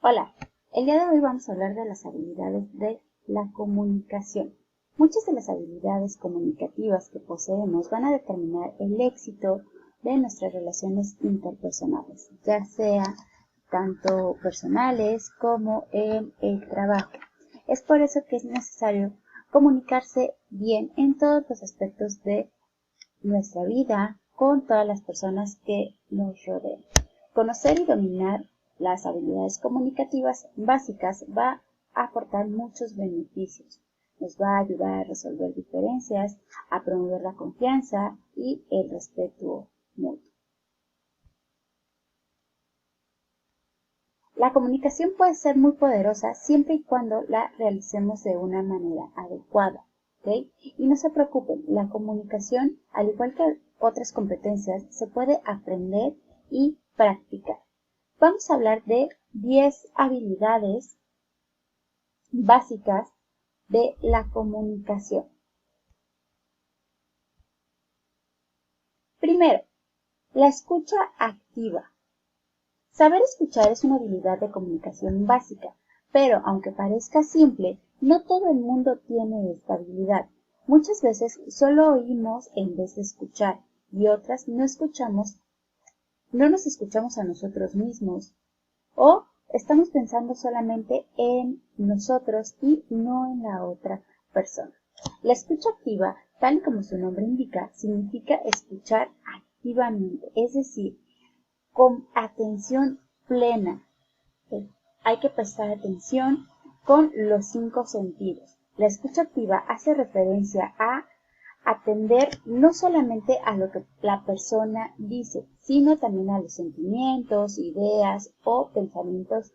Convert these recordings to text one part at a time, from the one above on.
Hola, el día de hoy vamos a hablar de las habilidades de la comunicación. Muchas de las habilidades comunicativas que poseemos van a determinar el éxito de nuestras relaciones interpersonales, ya sea tanto personales como en el trabajo. Es por eso que es necesario comunicarse bien en todos los aspectos de nuestra vida con todas las personas que nos rodean. Conocer y dominar las habilidades comunicativas básicas va a aportar muchos beneficios. Nos va a ayudar a resolver diferencias, a promover la confianza y el respeto mutuo. La comunicación puede ser muy poderosa siempre y cuando la realicemos de una manera adecuada. ¿Okay? Y no se preocupen, la comunicación, al igual que otras competencias, se puede aprender y practicar. Vamos a hablar de 10 habilidades básicas de la comunicación. Primero, la escucha activa. Saber escuchar es una habilidad de comunicación básica, pero aunque parezca simple, no todo el mundo tiene esta habilidad. Muchas veces solo oímos en vez de escuchar y otras no nos escuchamos a nosotros mismos o estamos pensando solamente en nosotros y no en la otra persona. La escucha activa, tal como su nombre indica, significa escuchar activamente, es decir, con atención plena. Hay que prestar atención con los 5 sentidos. La escucha activa hace referencia a atender no solamente a lo que la persona dice, sino también a los sentimientos, ideas o pensamientos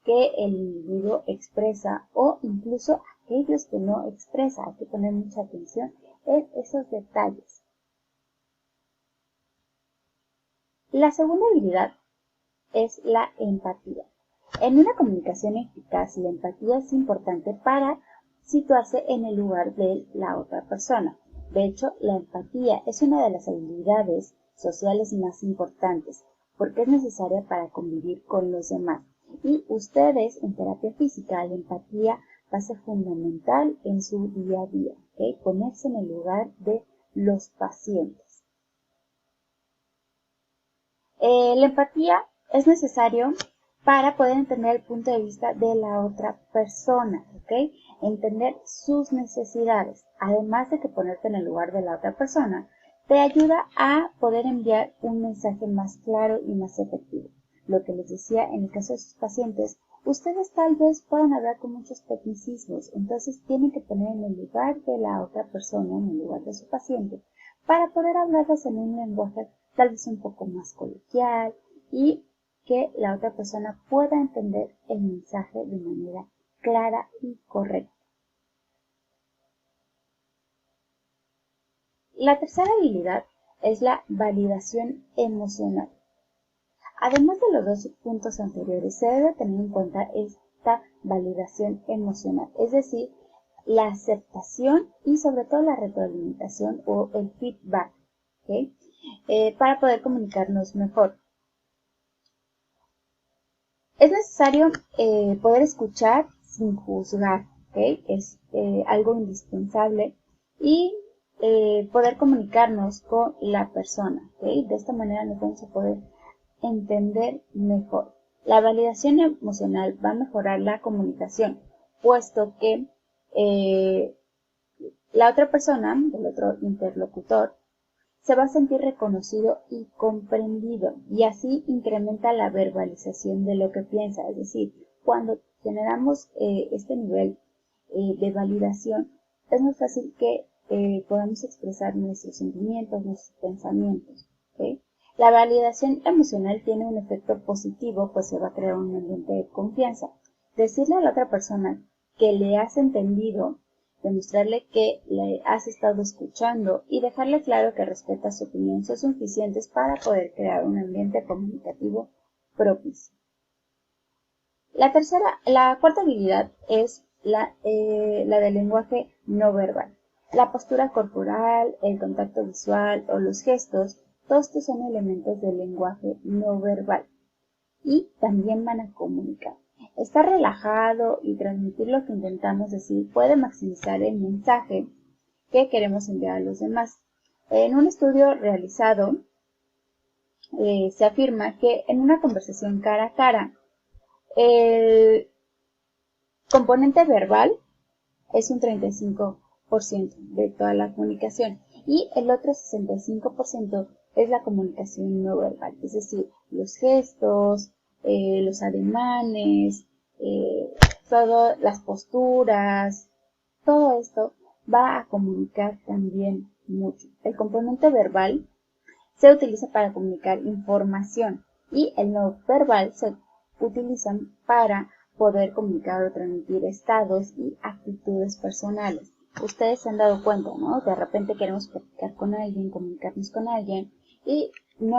que el individuo expresa o incluso aquellos que no expresa. Hay que poner mucha atención en esos detalles. La segunda habilidad es la empatía. En una comunicación eficaz, la empatía es importante para situarse en el lugar de la otra persona. De hecho, la empatía es una de las habilidades sociales más importantes porque es necesaria para convivir con los demás. Y ustedes en terapia física, la empatía va a ser fundamental en su día a día, ¿okay? Ponerse en el lugar de los pacientes. La empatía es necesario para poder entender el punto de vista de la otra persona, ¿ok? Entender sus necesidades, además de que ponerte en el lugar de la otra persona, te ayuda a poder enviar un mensaje más claro y más efectivo. Lo que les decía en el caso de sus pacientes, ustedes tal vez puedan hablar con muchos tecnicismos, entonces tienen que poner en el lugar de la otra persona, en el lugar de su paciente, para poder hablarles en un lenguaje tal vez un poco más coloquial y que la otra persona pueda entender el mensaje de manera clara y correcta. La tercera habilidad es la validación emocional. Además de los dos puntos anteriores, se debe tener en cuenta esta validación emocional, es decir, la aceptación y sobre todo la retroalimentación o el feedback, ¿okay? Para poder comunicarnos mejor. Es necesario poder escuchar sin juzgar, ¿okay? Es algo indispensable y poder comunicarnos con la persona, ¿okay? De esta manera nos vamos a poder entender mejor. La validación emocional va a mejorar la comunicación, puesto que la otra persona, el otro interlocutor, se va a sentir reconocido y comprendido y así incrementa la verbalización de lo que piensa. Es decir, cuando generamos este nivel de validación, es más fácil que podamos expresar nuestros sentimientos, nuestros pensamientos. ¿Okay? La validación emocional tiene un efecto positivo, pues se va a crear un ambiente de confianza. Decirle a la otra persona que le has entendido, demostrarle que le has estado escuchando y dejarle claro que respetas su opinión son suficientes para poder crear un ambiente comunicativo propicio. La cuarta habilidad es la del lenguaje no verbal. La postura corporal, el contacto visual o los gestos, todos estos son elementos del lenguaje no verbal y también van a comunicar. Estar relajado y transmitir lo que intentamos decir puede maximizar el mensaje que queremos enviar a los demás. En un estudio realizado, se afirma que en una conversación cara a cara, el componente verbal es un 35% de toda la comunicación y el otro 65% es la comunicación no verbal, es decir, los gestos, los ademanes, todas las posturas, todo esto va a comunicar también mucho. El componente verbal se utiliza para comunicar información y el no verbal se utiliza para poder comunicar o transmitir estados y actitudes personales. Ustedes se han dado cuenta, ¿no? De repente queremos platicar con alguien, comunicarnos con alguien y no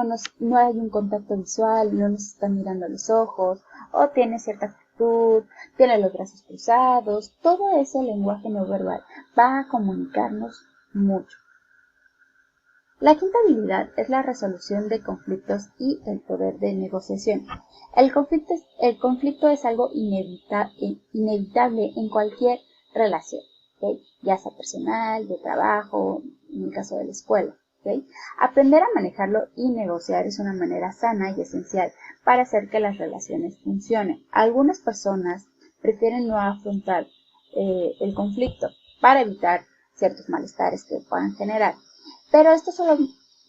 hay un contacto visual, no nos están mirando a los ojos o tiene cierta actitud, tiene los brazos cruzados. Todo ese lenguaje no verbal va a comunicarnos mucho. La quinta habilidad es la resolución de conflictos y el poder de negociación. El conflicto es algo inevitable en cualquier relación, ¿okay? Ya sea personal, de trabajo, en el caso de la escuela. ¿Okay? Aprender a manejarlo y negociar es una manera sana y esencial para hacer que las relaciones funcionen. Algunas personas prefieren no afrontar el conflicto para evitar ciertos malestares que puedan generar. Pero esto solo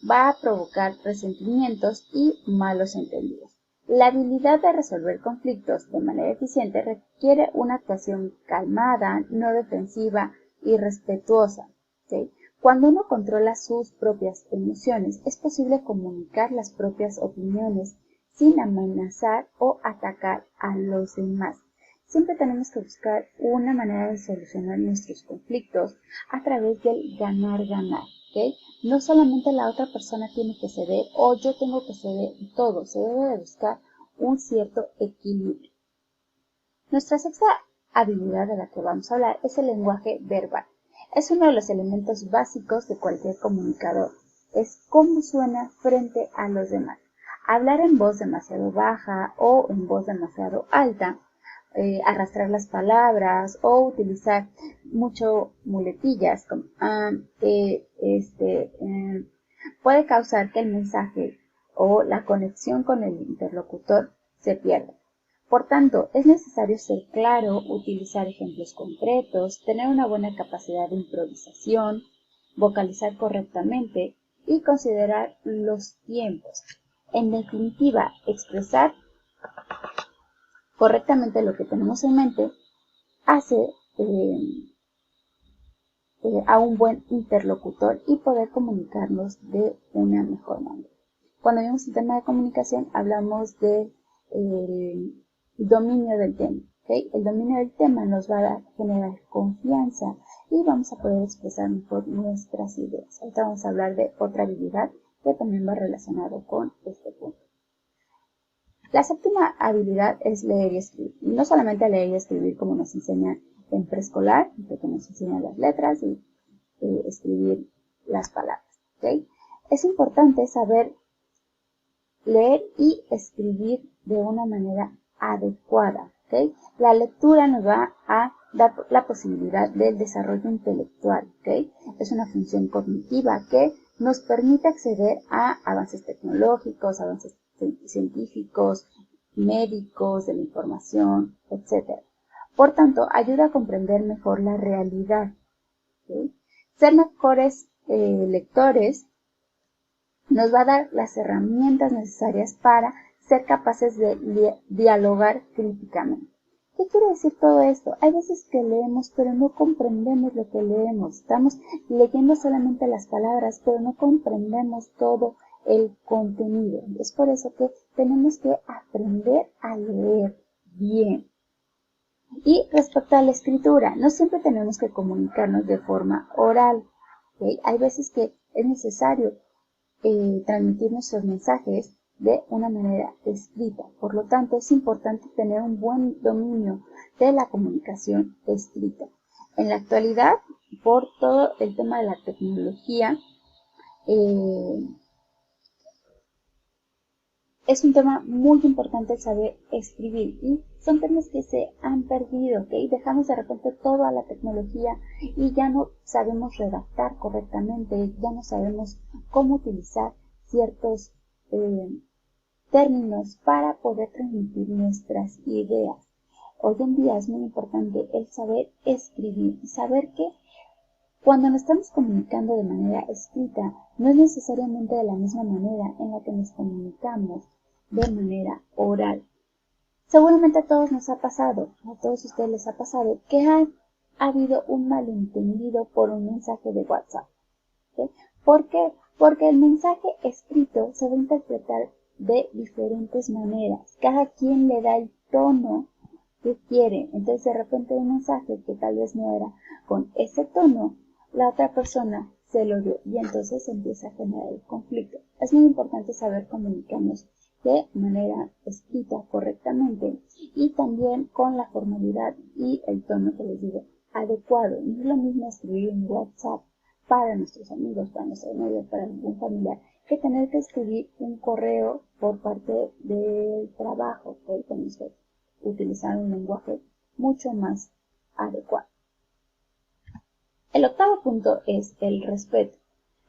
va a provocar resentimientos y malos entendidos. La habilidad de resolver conflictos de manera eficiente requiere una actuación calmada, no defensiva y respetuosa. ¿Sí? Cuando uno controla sus propias emociones, es posible comunicar las propias opiniones sin amenazar o atacar a los demás. Siempre tenemos que buscar una manera de solucionar nuestros conflictos a través del ganar-ganar. ¿Okay? No solamente la otra persona tiene que ceder o yo tengo que ceder todo, se debe de buscar un cierto equilibrio. Nuestra sexta habilidad de la que vamos a hablar es el lenguaje verbal. Es uno de los elementos básicos de cualquier comunicador. Es cómo suena frente a los demás. Hablar en voz demasiado baja o en voz demasiado alta, arrastrar las palabras o utilizar mucho muletillas como puede causar que el mensaje o la conexión con el interlocutor se pierda. Por tanto, es necesario ser claro, utilizar ejemplos concretos, tener una buena capacidad de improvisación, vocalizar correctamente y considerar los tiempos. En definitiva, expresar correctamente lo que tenemos en mente hace a un buen interlocutor y poder comunicarnos de una mejor manera. Cuando vemos el tema de comunicación, hablamos de dominio del tema. ¿Okay? El dominio del tema nos va a generar confianza y vamos a poder expresar mejor nuestras ideas. Ahorita vamos a hablar de otra habilidad que también va relacionado con este punto. La séptima habilidad es leer y escribir. No solamente leer y escribir como nos enseñan en preescolar, que nos enseñan las letras y escribir las palabras. ¿Okay? Es importante saber leer y escribir de una manera adecuada. ¿Okay? La lectura nos va a dar la posibilidad del desarrollo intelectual. ¿Okay? Es una función cognitiva que nos permite acceder a avances tecnológicos, avances científicos, médicos, de la información, etc. Por tanto, ayuda a comprender mejor la realidad. ¿Okay? Ser mejores lectores nos va a dar las herramientas necesarias para ser capaces de dialogar críticamente. ¿Qué quiere decir todo esto? Hay veces que leemos, pero no comprendemos lo que leemos. Estamos leyendo solamente las palabras, pero no comprendemos todo el contenido. Es por eso que tenemos que aprender a leer bien. Y respecto a la escritura, no siempre tenemos que comunicarnos de forma oral. ¿Okay? Hay veces que es necesario transmitir nuestros mensajes de una manera escrita. Por lo tanto, es importante tener un buen dominio de la comunicación escrita. En la actualidad, por todo el tema de la tecnología, es un tema muy importante el saber escribir y son temas que se han perdido, ¿ok? Dejamos de repente toda la tecnología y ya no sabemos redactar correctamente, ya no sabemos cómo utilizar ciertos términos para poder transmitir nuestras ideas. Hoy en día es muy importante el saber escribir y saber que cuando nos estamos comunicando de manera escrita, no es necesariamente de la misma manera en la que nos comunicamos de manera oral. Seguramente a todos nos ha pasado, a todos ustedes les ha pasado, que ha habido un malentendido por un mensaje de WhatsApp. ¿Sí? ¿Por qué? Porque el mensaje escrito se va a interpretar de diferentes maneras. Cada quien le da el tono que quiere. Entonces de repente un mensaje que tal vez no era con ese tono, la otra persona se lo dio y entonces empieza a generar el conflicto. Es muy importante saber comunicarnos de manera escrita correctamente y también con la formalidad y el tono que les digo adecuado. No es lo mismo escribir en WhatsApp para nuestros amigos, para nuestros novios, para algún familiar, que tener que escribir un correo por parte del trabajo, que tenemos que utilizar un lenguaje mucho más adecuado. El octavo punto es el respeto.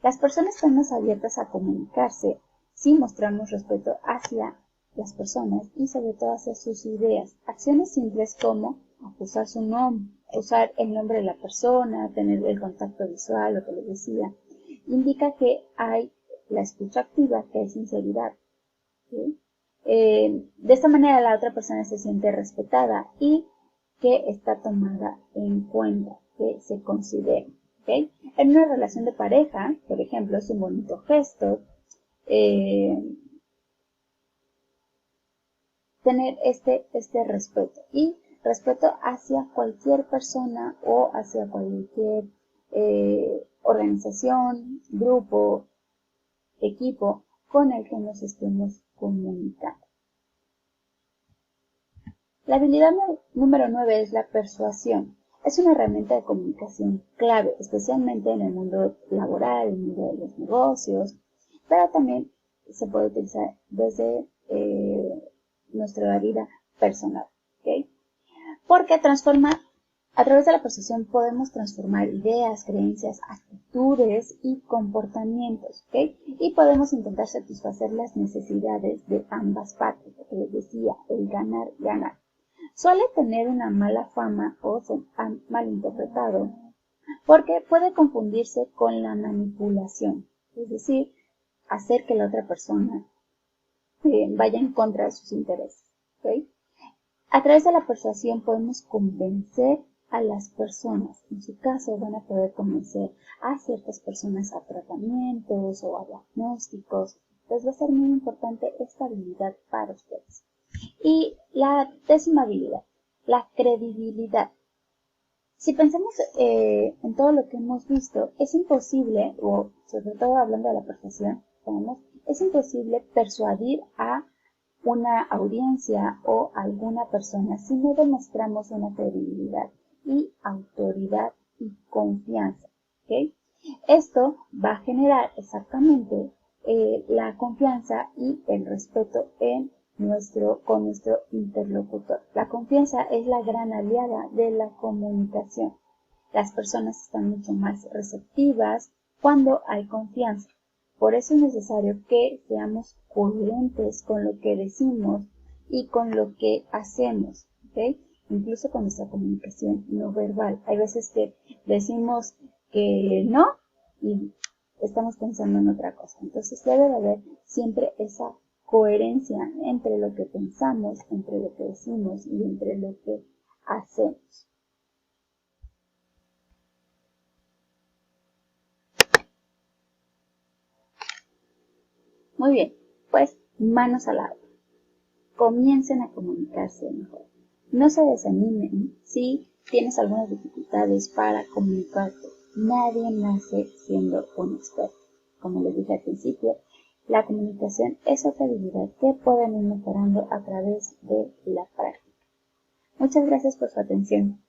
Las personas están más abiertas a comunicarse si mostramos respeto hacia las personas y sobre todo hacia sus ideas. Acciones simples como usar su nombre, usar el nombre de la persona, tener el contacto visual, lo que les decía, indica que hay la escucha activa, que hay sinceridad. ¿Sí? De esta manera la otra persona se siente respetada y que está tomada en cuenta, que se considera. ¿Okay? En una relación de pareja, por ejemplo, es un bonito gesto tener este respeto y respeto hacia cualquier persona o hacia cualquier organización, grupo, equipo con el que nos estemos comunicando. La habilidad número 9 es la persuasión. Es una herramienta de comunicación clave, especialmente en el mundo laboral, en el mundo de los negocios, pero también se puede utilizar desde nuestra vida personal, ¿okay? Porque a través de la persuasión podemos transformar ideas, creencias, actitudes y comportamientos, ¿okay? Y podemos intentar satisfacer las necesidades de ambas partes, lo que les decía, el ganar, ganar. Suele tener una mala fama o ser malinterpretado porque puede confundirse con la manipulación, es decir, hacer que la otra persona vaya en contra de sus intereses. ¿Okay? A través de la persuasión podemos convencer a las personas. En su caso van a poder convencer a ciertas personas a tratamientos o a diagnósticos. Entonces va a ser muy importante esta habilidad para ustedes. Y la 10ª habilidad, la credibilidad. Si pensamos en todo lo que hemos visto, es imposible, o sobre todo hablando de la persuasión, es imposible persuadir a una audiencia o a alguna persona si no demostramos una credibilidad y autoridad y confianza. ¿Okay? Esto va a generar exactamente la confianza y el respeto con nuestro interlocutor. La confianza es la gran aliada de la comunicación. Las personas están mucho más receptivas cuando hay confianza. Por eso es necesario que seamos coherentes con lo que decimos y con lo que hacemos, ¿okay? Incluso con nuestra comunicación no verbal. Hay veces que decimos que no y estamos pensando en otra cosa. Entonces debe de haber siempre esa coherencia entre lo que pensamos, entre lo que decimos y entre lo que hacemos. Muy bien, pues manos a la obra. Comiencen a comunicarse mejor. No se desanimen si tienes algunas dificultades para comunicarte. Nadie nace siendo un experto. Como les dije al principio, la comunicación es otra habilidad que pueden ir mejorando a través de la práctica. Muchas gracias por su atención.